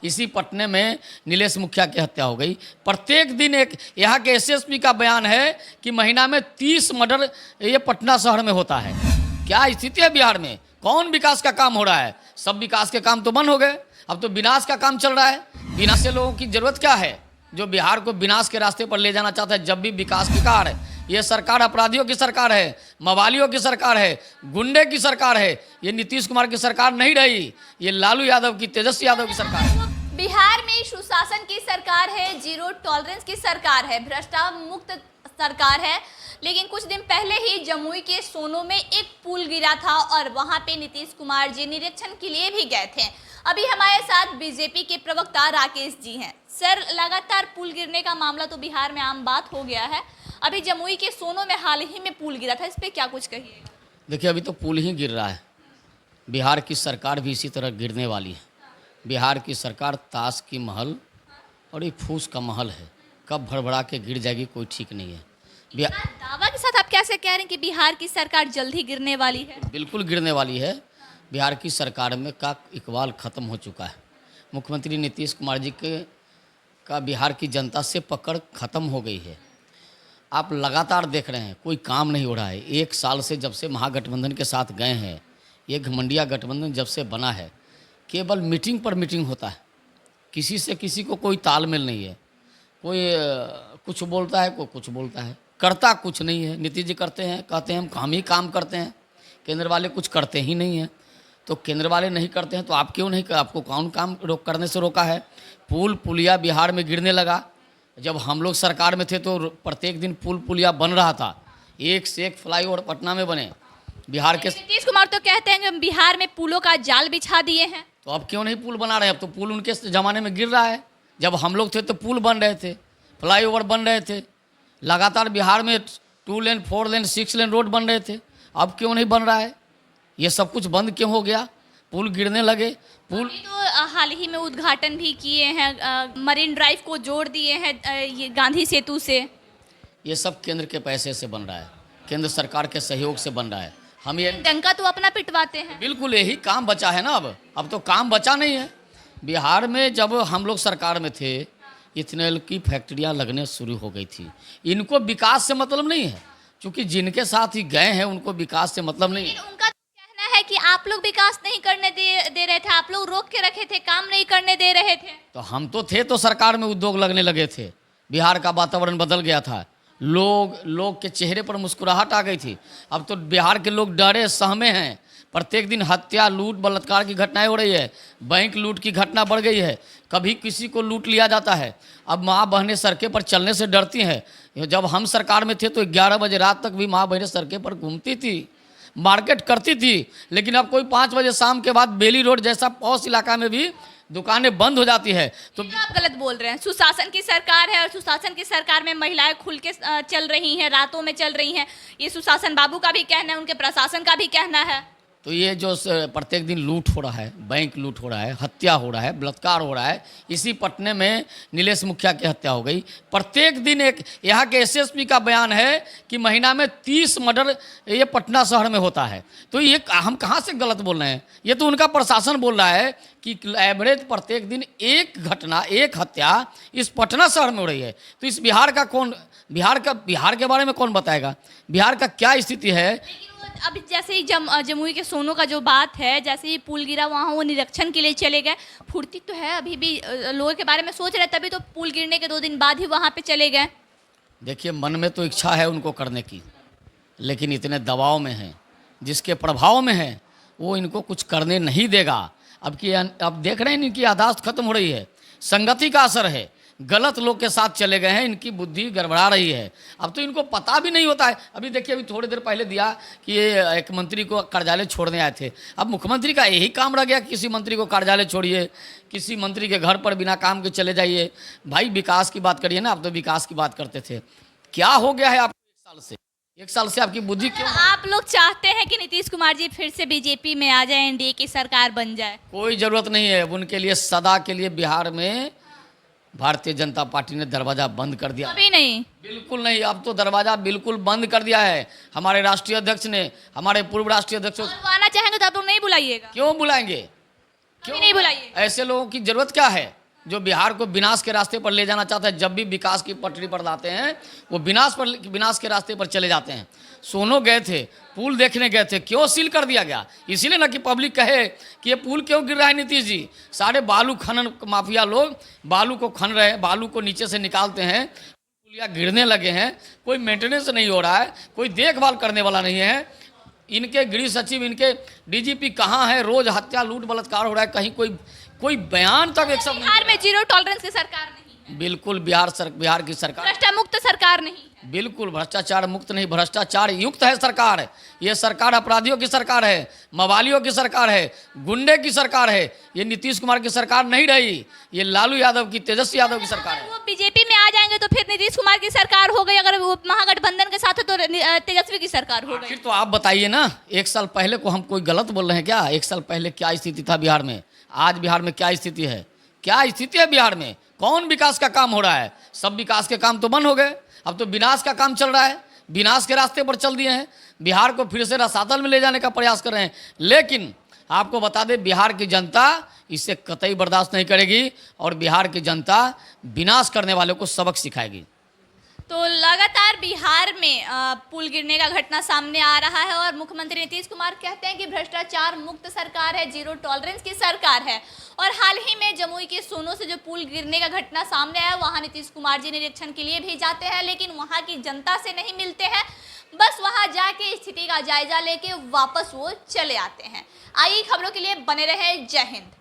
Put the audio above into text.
इसी पटने में नीलेश मुखिया की हत्या हो गई। प्रत्येक दिन एक यहाँ के एसएसपी का बयान है कि महीना में 30 मर्डर ये पटना शहर में होता है। क्या स्थिति है बिहार में? कौन विकास का काम हो रहा है? सब विकास के काम तो बंद हो गए, अब तो विनाश का काम चल रहा है। विनाश से लोगों की जरूरत क्या है जो बिहार को विनाश के रास्ते पर ले जाना चाहता है? जब भी विकास की कार है, ये सरकार अपराधियों की सरकार है, मवालियों की सरकार है, गुंडे की सरकार है। ये नीतीश कुमार की सरकार नहीं रही, ये लालू यादव की, तेजस्वी यादव की सरकार है। बिहार में सुशासन की सरकार है, जीरो टॉलरेंस की सरकार है, भ्रष्टाचार मुक्त सरकार है। लेकिन कुछ दिन पहले ही जमुई के सोनो में एक पुल गिरा था और वहां पे नीतीश कुमार जी निरीक्षण के लिए भी गए थे। अभी हमारे साथ बीजेपी के प्रवक्ता राकेश जी हैं। सर, लगातार पुल गिरने का मामला तो बिहार में आम बात हो गया है। अभी जमुई के सोनो में हाल ही में पुल गिरा था, इस पे क्या कुछ कहिए? देखिए, अभी तो पुल ही गिर रहा है। बिहार की सरकार भी इसी तरह गिरने वाली है। बिहार की सरकार ताश की महल और ये फूस का महल है, कब भड़बड़ा के गिर जाएगी कोई ठीक नहीं है। दावा के साथ आप कैसे कह रहे हैं कि बिहार की सरकार जल्द ही गिरने वाली है? बिल्कुल गिरने वाली है। बिहार की सरकार में का इकबाल ख़त्म हो चुका है। मुख्यमंत्री नीतीश कुमार जी के का बिहार की जनता से पकड़ ख़त्म हो गई है। आप लगातार देख रहे हैं कोई काम नहीं हो रहा है। एक साल से जब से महागठबंधन के साथ गए हैं, ये घमंडिया गठबंधन जब से बना है, केवल मीटिंग पर मीटिंग होता है। किसी से किसी को कोई तालमेल नहीं है। कोई कुछ बोलता है, कोई कुछ बोलता है, करता कुछ नहीं है। नीतीश जी करते हैं, कहते हैं हम ही काम करते हैं, केंद्र वाले कुछ करते ही नहीं हैं। तो केंद्र वाले नहीं करते हैं तो आप क्यों नहीं? आपको कौन काम करने से रोका है? पुल पुलिया बिहार में गिरने लगा। जब हम लोग सरकार में थे तो प्रत्येक दिन पुल पुलिया बन रहा था, एक से एक फ्लाईओवर पटना में बने। बिहार के नीतीश कुमार तो कहते हैं कि हम बिहार में पुलों का जाल बिछा दिए हैं। तो अब क्यों नहीं पुल बना रहे? अब तो पुल उनके ज़माने में गिर रहा है। जब हम लोग थे तो पुल बन रहे थे, फ्लाईओवर बन रहे थे, लगातार बिहार में 2 लेन 4 लेन 6 लेन रोड बन रहे थे। अब क्यों नहीं बन रहा है? ये सब कुछ बंद क्यों हो गया? पुल गिरने लगे। पुल तो हाल ही में उद्घाटन भी किए हैं, मरीन ड्राइव को जोड़ दिए हैं ये गांधी सेतु से। ये सब केंद्र के पैसे से बन रहा है, केंद्र सरकार के सहयोग से बन रहा है। हम ये डंका तो अपना पिटवाते हैं। बिल्कुल यही काम बचा है ना। अब तो काम बचा नहीं है। बिहार में जब हम लोग सरकार में थे, इथेनॉल की फैक्ट्रियां लगने शुरू हो गई थी। इनको विकास से मतलब नहीं है, क्योंकि जिनके साथ ही गए हैं उनको विकास से मतलब नहीं है। उनका कहना है कि आप लोग विकास नहीं करने दे रहे थे, आप लोग रोक के रखे थे, काम नहीं करने दे रहे थे। तो हम तो थे तो सरकार में उद्योग लगने लगे थे, बिहार का वातावरण बदल गया था, लोग के चेहरे पर मुस्कुराहट आ गई थी। अब तो बिहार के लोग डरे सहमे हैं। प्रत्येक दिन हत्या, लूट, बलात्कार की घटनाएं हो रही है। बैंक लूट की घटना बढ़ गई है। कभी किसी को लूट लिया जाता है। अब माँ बहनें सड़कें पर चलने से डरती हैं। जब हम सरकार में थे तो 11 बजे रात तक भी माँ बहनें सड़कें पर घूमती थी, मार्केट करती थी। लेकिन अब कोई 5 बजे शाम के बाद बेली रोड जैसा पॉश इलाका में भी दुकानें बंद हो जाती है। तो आप गलत बोल रहे हैं। सुशासन की सरकार है और सुशासन की सरकार में महिलाएं खुल के चल रही हैं, रातों में चल रही हैं। ये सुशासन बाबू का भी कहना है, उनके प्रशासन का भी कहना है। तो ये जो प्रत्येक दिन लूट हो रहा है, बैंक लूट हो रहा है, हत्या हो रहा है, बलात्कार हो रहा है, इसी पटने में नीलेश मुखिया की हत्या हो गई। प्रत्येक दिन एक यहाँ के एसएसपी का बयान है कि महीना में 30 मर्डर ये पटना शहर में होता है। तो ये हम कहाँ से गलत बोल रहे हैं? ये तो उनका प्रशासन बोल रहा है कि एवरेज प्रत्येक दिन एक घटना, एक हत्या इस पटना शहर में हो रही है। तो इस बिहार के बारे में कौन बताएगा? बिहार का क्या स्थिति है? अब जैसे ही जमुई के सोनो का जो बात है, जैसे ही पुल गिरा वहाँ वो निरीक्षण के लिए चले गए। फुर्ती तो है, अभी भी लोगों के बारे में सोच रहे, तभी तो पुल गिरने के 2 दिन बाद ही वहाँ पे चले गए। देखिए, मन में तो इच्छा है उनको करने की, लेकिन इतने दबाव में हैं, जिसके प्रभाव में है वो इनको कुछ करने नहीं देगा। अब देख रहे हैं इनकी याददाश्त खत्म हो रही है, संगति का असर है। गलत लोग के साथ चले गए हैं, इनकी बुद्धि गड़बड़ा रही है। अब तो इनको पता भी नहीं होता है। अभी देखिए, अभी थोड़ी देर पहले दिया कि ये एक मंत्री को कार्यालय छोड़ने आए थे। अब मुख्यमंत्री का यही काम रह गया, किसी मंत्री को कार्यालय छोड़िए, किसी मंत्री के घर पर बिना काम के चले जाइए। भाई विकास की बात करिए ना, आप तो विकास की बात करते थे। क्या हो गया है आपको 1 साल से आपकी बुद्धि क्यों? आप लोग चाहते हैं कि नीतीश कुमार जी फिर से बीजेपी में आ जाए, एनडीए की सरकार बन जाए? कोई जरूरत नहीं है। उनके लिए सदा के लिए बिहार में भारतीय जनता पार्टी ने दरवाजा बंद कर दिया। अभी नहीं, बिल्कुल नहीं। अब तो दरवाजा बिल्कुल बंद कर दिया है हमारे राष्ट्रीय अध्यक्ष ने, हमारे पूर्व राष्ट्रीय अध्यक्ष। और वो आना चाहेंगे तो आप लोग नहीं बुलाइएगा? क्यों बुलाएंगे? क्यों नहीं बुलाइए? ऐसे लोगों की जरूरत क्या है जो बिहार को विनाश के रास्ते पर ले जाना चाहते हैं? जब भी विकास की पटरी पर लाते हैं वो विनाश के रास्ते पर चले जाते हैं। सोनो गए थे, पुल देखने गए थे, क्यों सील कर दिया गया? इसीलिए ना कि पब्लिक कहे कि ये पुल क्यों गिर रहा है नीतीश जी। सारे बालू खनन माफिया लोग बालू को खन रहे हैं, बालू को नीचे से निकालते हैं, पुलिया गिरने लगे हैं, कोई मेंटेनेंस नहीं हो रहा है, कोई देखभाल करने वाला नहीं है। इनके गृह सचिव, इनके डीजीपी कहाँ है? रोज हत्या, लूट, बलात्कार हो रहा है, कहीं कोई बयान तक एक सब बिहार में जीरो टॉलरेंस की सरकार नहीं है, बिल्कुल बिहार की सरकार भ्रष्टाचार मुक्त सरकार नहीं है। बिल्कुल भ्रष्टाचार मुक्त नहीं, भ्रष्टाचार युक्त है सरकार। ये सरकार अपराधियों की सरकार है, मवालियों की सरकार है, गुंडे की सरकार है। ये नीतीश कुमार की सरकार नहीं रही, ये लालू यादव की, तेजस्वी यादव की सरकार है। वो बीजेपी में आ जाएंगे तो फिर नीतीश कुमार की सरकार हो गई, अगर वो महागठबंधन के साथ है तो तेजस्वी की सरकार हो गई। फिर तो आप बताइए ना, एक साल पहले को हम कोई गलत बोल रहे हैं क्या? एक साल पहले क्या स्थिति था बिहार में, आज बिहार में क्या स्थिति है? क्या स्थिति है बिहार में? कौन विकास का काम हो रहा है? सब विकास के काम तो बंद हो गए, अब तो विनाश का काम चल रहा है। विनाश के रास्ते पर चल दिए हैं, बिहार को फिर से रसातल में ले जाने का प्रयास कर रहे हैं। लेकिन आपको बता दें, बिहार की जनता इसे कतई बर्दाश्त नहीं करेगी और बिहार की जनता विनाश करने वालों को सबक सिखाएगी। तो लगातार बिहार में पुल गिरने का घटना सामने आ रहा है और मुख्यमंत्री नीतीश कुमार कहते हैं कि भ्रष्टाचार मुक्त सरकार है, जीरो टॉलरेंस की सरकार है। और हाल ही में जमुई के सोनो से जो पुल गिरने का घटना सामने आया, वहां नीतीश कुमार जी निरीक्षण के लिए भी जाते हैं, लेकिन वहां की जनता से नहीं मिलते हैं, बस वहां जाके स्थिति का जायजा लेके वापस वो चले आते हैं। आइए खबरों के लिए बने रहे। जय हिंद।